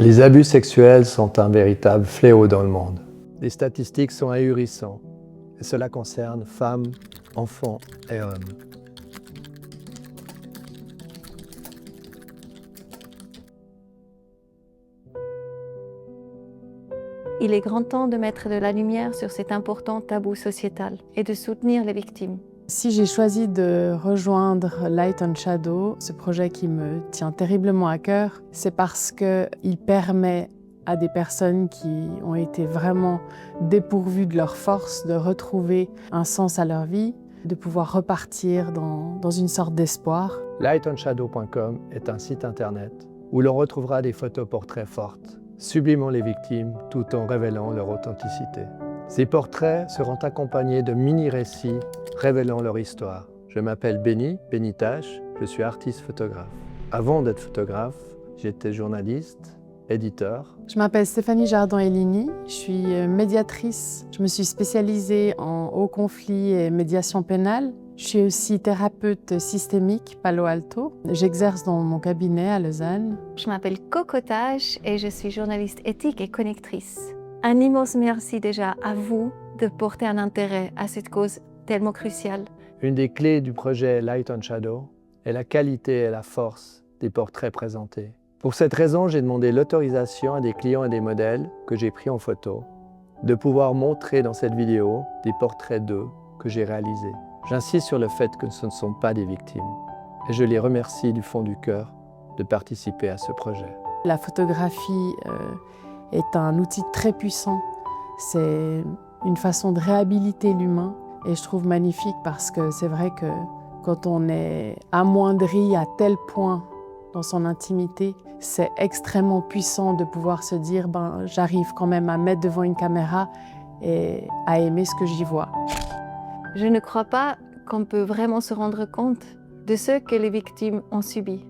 Les abus sexuels sont un véritable fléau dans le monde. Les statistiques sont ahurissantes et cela concerne femmes, enfants et hommes. Il est grand temps de mettre de la lumière sur cet important tabou sociétal et de soutenir les victimes. Si j'ai choisi de rejoindre Light on Shadow, ce projet qui me tient terriblement à cœur, c'est parce qu'il permet à des personnes qui ont été vraiment dépourvues de leur force de retrouver un sens à leur vie, de pouvoir repartir dans une sorte d'espoir. Lightonshadow.com est un site internet où l'on retrouvera des photos portraits fortes, sublimant les victimes tout en révélant leur authenticité. Ces portraits seront accompagnés de mini-récits révélant leur histoire. Je m'appelle Benny Tache, je suis artiste photographe. Avant d'être photographe, j'étais journaliste, éditeur. Je m'appelle Stéphanie Jardin-Elini, je suis médiatrice. Je me suis spécialisée en haut conflit et médiation pénale. Je suis aussi thérapeute systémique, Palo Alto. J'exerce dans mon cabinet à Lausanne. Je m'appelle Coco Tache et je suis journaliste éthique et connectrice. Un immense merci déjà à vous de porter un intérêt à cette cause tellement cruciale. Une des clés du projet Light on Shadow est la qualité et la force des portraits présentés. Pour cette raison, j'ai demandé l'autorisation à des clients et des modèles que j'ai pris en photo de pouvoir montrer dans cette vidéo des portraits d'eux que j'ai réalisés. J'insiste sur le fait que ce ne sont pas des victimes et je les remercie du fond du cœur de participer à ce projet. La photographie est un outil très puissant. C'est une façon de réhabiliter l'humain et je trouve magnifique parce que c'est vrai que quand on est amoindri à tel point dans son intimité, c'est extrêmement puissant de pouvoir se dire j'arrive quand même à mettre devant une caméra et à aimer ce que j'y vois. Je ne crois pas qu'on peut vraiment se rendre compte de ce que les victimes ont subi.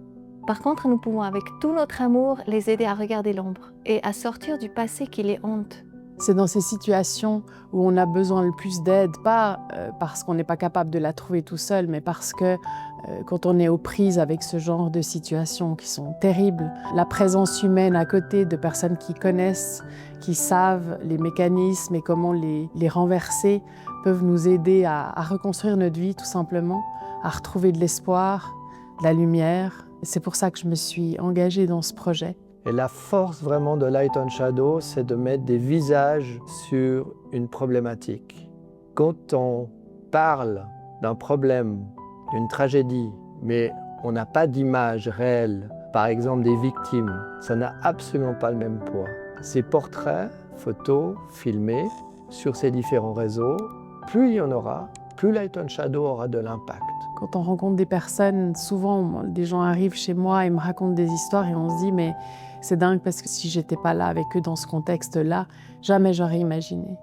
Par contre, nous pouvons avec tout notre amour les aider à regarder l'ombre et à sortir du passé qui les hante. C'est dans ces situations où on a besoin le plus d'aide, pas parce qu'on n'est pas capable de la trouver tout seul, mais parce que quand on est aux prises avec ce genre de situations qui sont terribles, la présence humaine à côté de personnes qui connaissent, qui savent les mécanismes et comment les renverser, peuvent nous aider à reconstruire notre vie tout simplement, à retrouver de l'espoir, de la lumière. C'est pour ça que je me suis engagée dans ce projet. Et la force vraiment de Light on Shadow, c'est de mettre des visages sur une problématique. Quand on parle d'un problème, d'une tragédie, mais on n'a pas d'image réelle, par exemple des victimes, ça n'a absolument pas le même poids. Ces portraits, photos, filmés sur ces différents réseaux, plus il y en aura, plus Light on Shadow aura de l'impact. Quand on rencontre des personnes, souvent des gens arrivent chez moi et me racontent des histoires et on se dit mais c'est dingue parce que si j'étais pas là avec eux dans ce contexte-là, jamais j'aurais imaginé.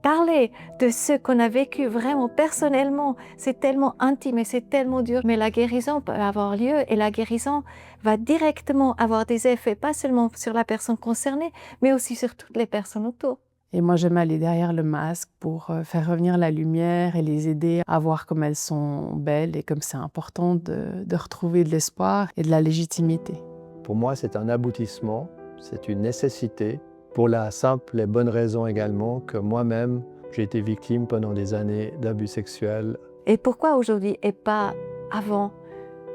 Parler de ce qu'on a vécu vraiment personnellement, c'est tellement intime et c'est tellement dur. Mais la guérison peut avoir lieu et la guérison va directement avoir des effets, pas seulement sur la personne concernée, mais aussi sur toutes les personnes autour. Et moi, j'aime aller derrière le masque pour faire revenir la lumière et les aider à voir comme elles sont belles et comme c'est important de retrouver de l'espoir et de la légitimité. Pour moi, c'est un aboutissement, c'est une nécessité, pour la simple et bonne raison également que moi-même, j'ai été victime pendant des années d'abus sexuels. Et pourquoi aujourd'hui et pas avant ?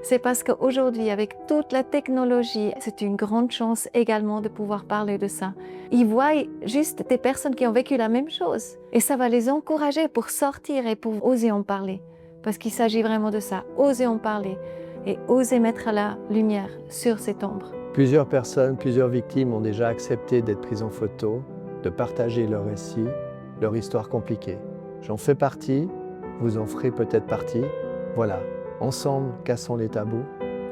C'est parce qu'aujourd'hui, avec toute la technologie, c'est une grande chance également de pouvoir parler de ça. Ils voient juste des personnes qui ont vécu la même chose. Et ça va les encourager pour sortir et pour oser en parler. Parce qu'il s'agit vraiment de ça, oser en parler et oser mettre la lumière sur cette ombre. Plusieurs personnes, plusieurs victimes ont déjà accepté d'être prises en photo, de partager leur récit, leur histoire compliquée. J'en fais partie, vous en ferez peut-être partie. Voilà. Ensemble, cassons les tabous.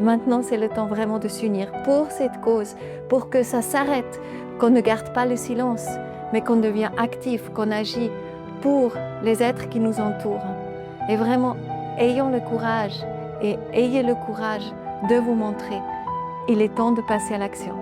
Maintenant, c'est le temps vraiment de s'unir pour cette cause, pour que ça s'arrête, qu'on ne garde pas le silence, mais qu'on devient actif, qu'on agit pour les êtres qui nous entourent. Et vraiment, ayons le courage et ayez le courage de vous montrer. Il est temps de passer à l'action.